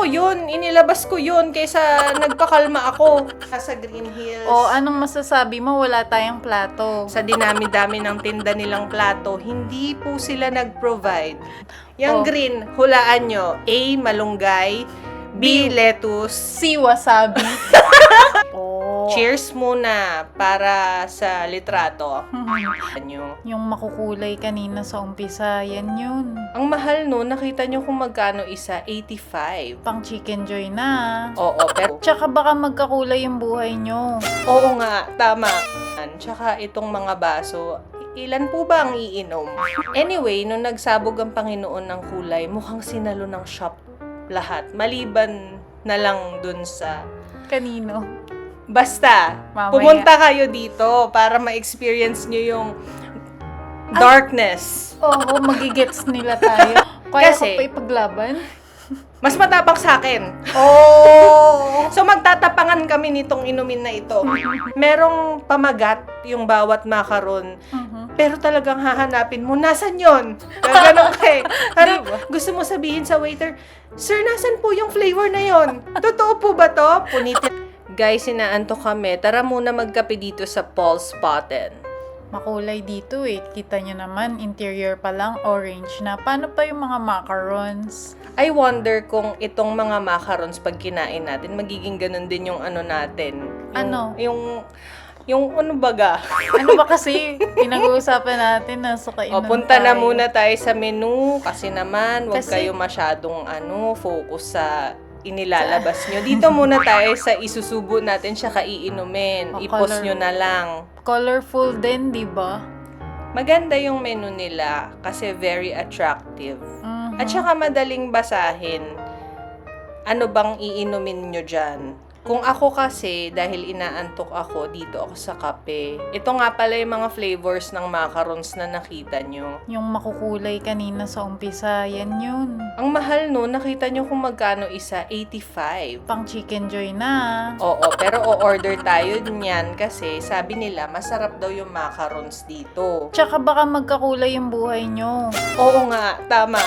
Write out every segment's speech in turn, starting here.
yun, inilabas ko yun kaysa nagpakalma ako sa Green Hills. O, anong masasabi mo? Wala tayong plato. Sa dinami-dami ng tinda nilang plato, hindi po sila nag-provide. Yung green, hulaan nyo. A, malunggay. B, lettuce. C, wasabi. Oh. Cheers muna para sa litrato. Yung makukulay kanina sa umpisa, yan yun. Ang mahal no, nakita nyo kung magkano isa, 85. Pang Chicken Joy na. Oo, pero... Tsaka baka magkakulay yung buhay nyo. Oo nga, tama. Tsaka itong mga baso, ilan po ba ang iinom? Anyway, nung nagsabog ang Panginoon ng kulay, mukhang sinalo ng shop lahat. Maliban na lang dun sa... Kanino? Basta, Mamaya. pumunta kayo dito para ma-experience nyo yung darkness. Oo, magigets nila tayo. Kaya Kasi- ko pa ipaglaban? Mas matapang sa akin. Oh! So magtatapangan kami nitong inumin na ito. Merong pamagat yung bawat macaron. Pero talagang hahanapin mo, nasan yon? Ganon ka eh. Parang gusto mo sabihin sa waiter, Sir, nasan po yung flavor na yon? Totoo po ba to? Punitin. Guys, inaantok kami. Tara muna magkape dito sa Paul's Spotten. Makulay dito eh. Kita nyo naman, interior pa lang, orange na. Paano pa yung mga macarons? I wonder kung itong mga macarons pag kinain natin, magiging ganun din yung ano natin. Ano? Yung ano baga? Ano ba kasi? Pinag-uusapan natin na sa kainan Punta na tayo. muna tayo sa menu kasi naman wag Kasi- kayo masyadong focus sa inilalabas nyo. Dito muna tayo sa isusubo natin siya kaiinumin. O, I-post color. nyo na lang. Colorful din, di ba? Maganda yung menu nila kasi very attractive. Mhm. At saka madaling basahin. Ano bang iinumin nyo dyan? Kung ako kasi, dahil inaantok ako, dito ako sa kape. Ito nga pala yung mga flavors ng macarons na nakita nyo. Yung makukulay kanina sa umpisa, yan yun. Ang mahal no, nakita nyo kung magkano isa, 85. Pang Chicken Joy na. Oo, pero o-order tayo niyan kasi sabi nila masarap daw yung macarons dito. Tsaka baka magkakulay yung buhay nyo. Oo nga, tama.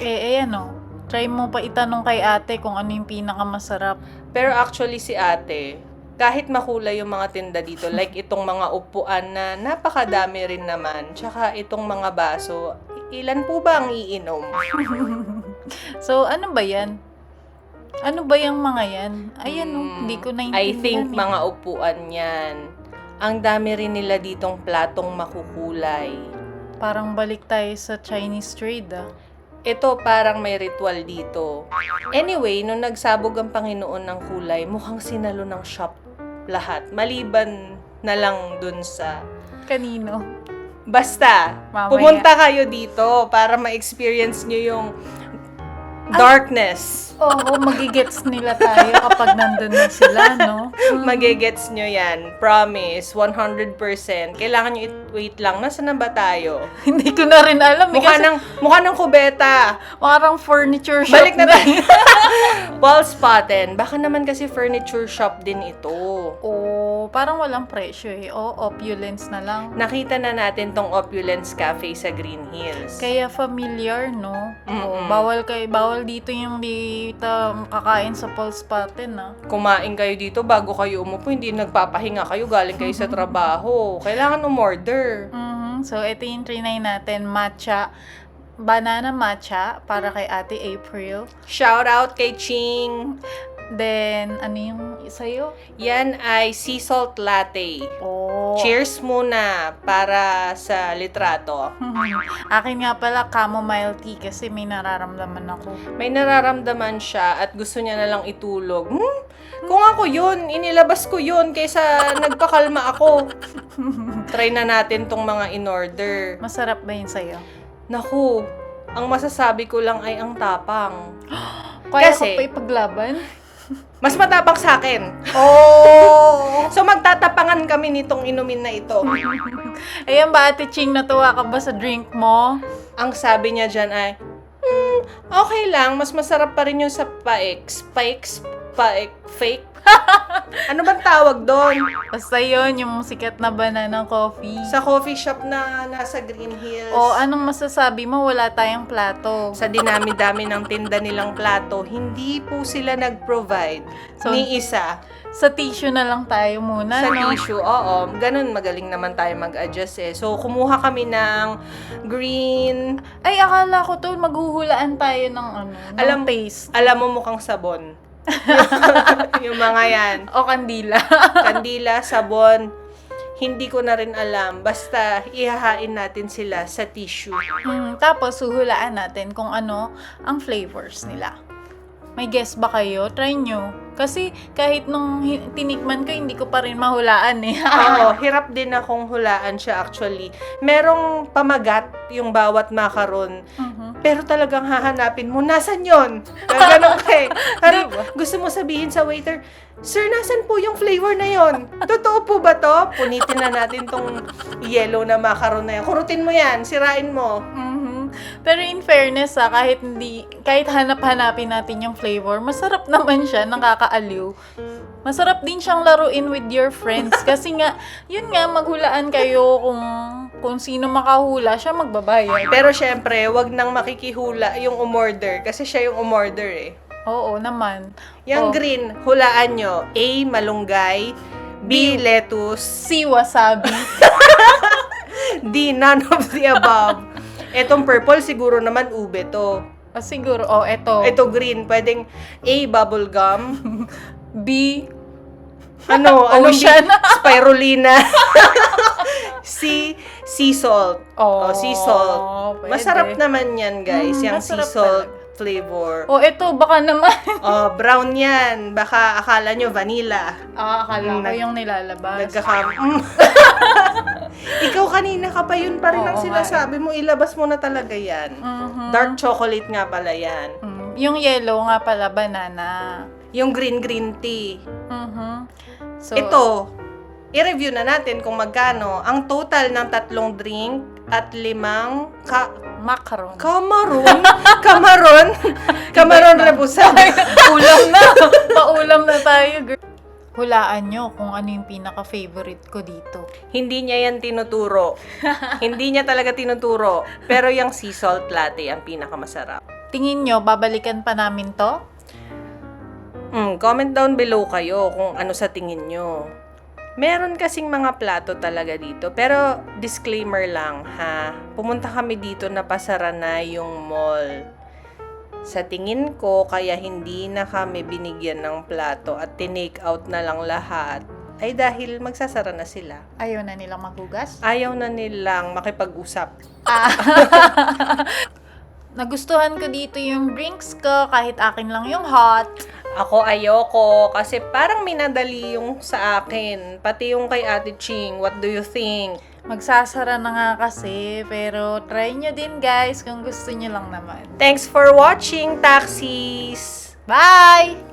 Ano, try mo pa itanong kay ate kung ano yung pinakamasarap. Pero actually si ate, kahit makulay yung mga tinda dito, like itong mga upuan na napakadami rin naman, tsaka itong mga baso, ilan po ba ang iinom? So, ano ba yan? Ano ba yung mga yan? Ayan, hindi ko naintindihan. I think mga upuan yan. Ang dami rin nila ditong platong makukulay. Parang balik tayo sa Chinese trade, ah. Ito parang may ritual dito. Anyway, nung nagsabog ang Panginoon ng kulay, mukhang sinalo ng shop lahat. Maliban na lang dun sa... Kanino? Basta, Mamaya. pumunta kayo dito para ma-experience nyo yung darkness. Oo, magigets nila tayo kapag nandun na sila, no? Magigets nyo yan. Promise, 100%. Kailangan nyo wait lang. Nasaan na ba tayo? Hindi ko na rin alam. Mukha ng kubeta. Parang furniture shop Balik na tayo. Paul's Spotten. Baka naman kasi furniture shop din ito. Oo, parang walang presyo eh. Oo, opulence na lang. Nakita na natin tong Opulence Cafe sa Green Hills. Kaya familiar, no? Oo, bawal dito yung dito kakain sa Paul's Spotten, ah. Kumain kayo dito bago kayo umupo, hindi nagpapahinga kayo, galing kayo sa trabaho. Kailangan umorder. So, ito yung trinay natin, matcha. Banana matcha para kay Ate April. Shout out kay Ching. Then, ano yung sa'yo? Yan ay sea salt latte. Oh. Cheers muna para sa litrato. Akin nga pala, chamomile tea kasi may nararamdaman ako. May nararamdaman siya at gusto niya na lang itulog. Kung ako yun, inilabas ko yun kaysa nagpakalma ako. Try na natin tong mga in-order. Masarap ba yun sa'yo? Naku, ang masasabi ko lang ay ang tapang. Kaya Kasi- ko pa ipaglaban? Mas matapang sa akin. Oh! So magtatapangan kami nitong inumin na ito. Ayan ba, Ate Ching, natuwa ka ba sa drink mo? Ang sabi niya dyan ay, okay lang, mas masarap pa rin yung sa fake. Ano bang tawag doon? Basta yun, yung sikat na banana coffee. Sa coffee shop na nasa Green Hills. O, anong masasabi mo? Wala tayong plato. Sa dinami-dami ng tinda nilang plato, hindi po sila nag-provide So, ni isa. Sa tissue na lang tayo muna, Sa no? tissue, oo. Ganun, magaling naman tayo mag-adjust eh. So, kumuha kami ng green. Ay, akala ko to, maghuhulaan tayo ng ng paste. Alam mo mukhang sabon. Yung mga yan. O kandila. Kandila, sabon. Hindi ko na rin alam. Basta, ihahain natin sila sa tissue. Tapos, huhulaan natin kung ano ang flavors nila. May guess ba kayo? Try nyo. Kasi kahit nung tinikman ko, hindi ko pa rin mahulaan eh. Oo, hirap din akong hulaan siya actually. Merong pamagat yung bawat macaron. Pero talagang hahanapin mo, nasan yun? Ganon kay. Parang gusto mo sabihin sa waiter, Sir, nasan po yung flavor na yon? Totoo po ba to? Punitin na natin tong yellow na macaron na yan. Kurutin mo yan, sirain mo. Pero in fairness kahit hanap-hanapin natin yung flavor, masarap naman siya, nakakaaliw. Masarap din siyang laruin with your friends. Kasi nga, yun nga, maghulaan kayo kung sino makahula, siya magbabayad. Pero syempre, wag nang makikihula yung umorder. Kasi siya yung umorder eh. Oo naman. Yung green, hulaan nyo. A, malunggay. B, lettuce. C, wasabi. D, none of the above. Etong purple, siguro naman ube to. Siguro, eto. Ito green, pwedeng A, bubble gum. B, Anong Ocean. B? Spirulina. C, sea salt. Sea salt. Pwede. Masarap naman yan, guys. Yung sea masarap salt talaga. flavor. Eto, baka naman. Brown yan. Baka akala nyo vanilla. Akala ko yung nilalabas. Ikaw kanina ka pa yun pa rin ang Oo sinasabi mo. Ilabas mo na talaga yan. Dark chocolate nga pala yan. Yung yellow nga pala, banana. Yung green tea. So, Ito, i-review na natin kung magkano ang total ng 3 drink at 5 macaron. Kamaron rebusan. Ulam na. Paulam na tayo, girl. Hulaan nyo kung ano yung pinaka-favorite ko dito. Hindi niya yan tinuturo. Hindi niya talaga tinuturo. Pero yung sea salt latte ang pinakamasarap. Tingin nyo, babalikan pa namin to? Comment down below kayo kung ano sa tingin nyo. Meron kasing mga plato talaga dito. Pero disclaimer lang ha. Pumunta kami dito na pasara na yung mall. Sa tingin ko, kaya hindi na kami binigyan ng plato at tinake out na lang lahat, ay dahil magsasara na sila. Ayaw na nilang maghugas? Ayaw na nilang makipag-usap. Nagustuhan ko dito yung drinks ko, kahit akin lang yung hot. Ako ayoko kasi parang minadali yung sa akin. Pati yung kay Ate Ching, what do you think? Magsasara na nga kasi, pero try nyo din guys kung gusto nyo lang naman. Thanks for watching, taxis! Bye!